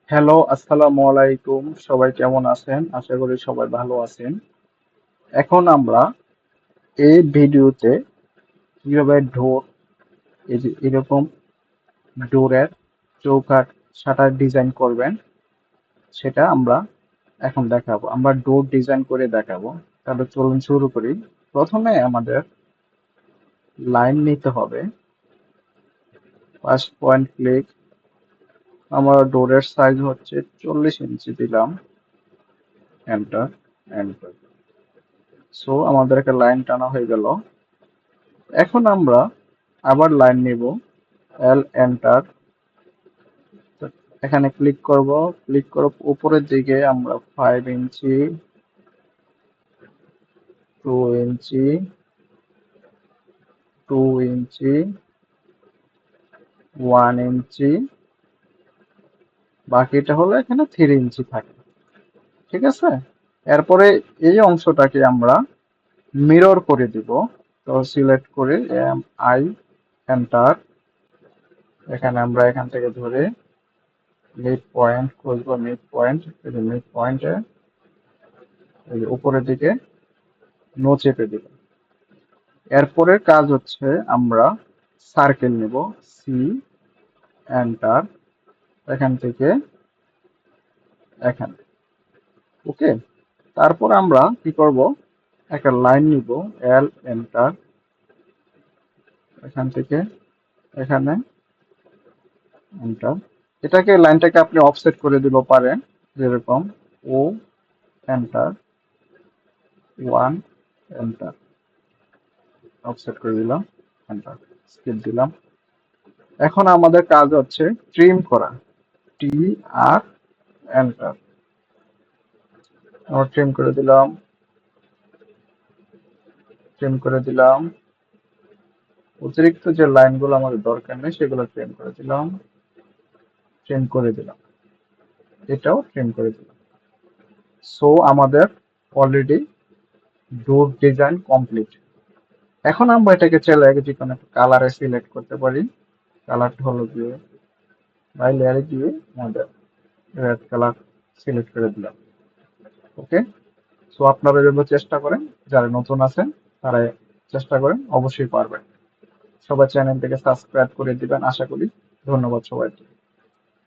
Hello, আসসালামু আলাইকুম। সবাই কেমন আছেন? আশা করি সবাই ভালো আছেন। এখন আমরা এই ভিডিওতে কিভাবে ডোর, এই যে এরকম ডোরের চৌকাঠ শাটার ডিজাইন করবেন সেটা আমরা এখন দেখাবো। আমরা ডোর ডিজাইন করে দেখাবো। তাহলে চলুন শুরু করি। প্রথমে আমাদের লাইন নিতে হবে। First point click. আমার ডোরের সাইজ হচ্ছে 40 ইঞ্চি দিলাম। Enter, enter. সো আমাদের একটা লাইন টানা হয়ে গেল। এখন আমরা আবার লাইন নিব। এল, এন্টার। এখানে ক্লিক করব। ক্লিক করে উপরের দিকে আমরা 5 ইঞ্চি, 2 ইঞ্চি, 2 ইঞ্চি, 1 ইঞ্চি, বাকিটা হলো এখানে 3 ইঞ্চি থাকে। ঠিক আছে? এরপরে এই অংশটাকে আমরা মিরর করে দিব। তো সিলেক্ট করে এম আই, এন্টার। এখানে আমরা এখান থেকে ধরে মিড পয়েন্ট খুঁজবো। মিড পয়েন্ট, এই যে মিড পয়েন্টে এই যে উপরের দিকে নো চেপে দিব। এরপরের কাজ হচ্ছে আমরা সার্কেল নেব। C, enter. এখান থেকে এখানে। ওকে। তারপর আমরা কি করব, একটা লাইন নিব। এল, এন্টার। এখান থেকে এখানে এন্টার। এটাকে লাইনটাকে আপনি অফসেট করে দিতে পারেন, যেরকম ও, এন্টার, 1, এন্টার। অফসেট করে দিলাম, এন্টার। স্কিপ দিলাম। এখন আমাদের কাজ হচ্ছে ট্রিম করা। টি, আর, এন্টার। আমরা ট্রিম করে দিলাম, ট্রিম করে দিলাম। অতিরিক্ত যে লাইনগুলো আমাদের দরকার নেই সেগুলো ট্রিম করে দিলাম, ট্রিম করে দিলাম। এটাও ট্রিম করে দিলাম। সো আমাদের অলরেডি ডোর ডিজাইন কমপ্লিট। এখন আমরা এটাকে চাইলে যে কোনো একটা কালারে সিলেক্ট করতে পারি। কালারটা হলো গিয়ে বাই লেয়ারে গিয়ে আমাদের রেড কালার সিলেক্ট করে দিলাম। ওকে। সো আপনারা যদি চেষ্টা করেন, যারা নতুন আছেন তারা চেষ্টা করেন, অবশ্যই পারবেন। সবাই চ্যানেলটিকে সাবস্ক্রাইব করে দিবেন আশা করি। ধন্যবাদ সবাইকে।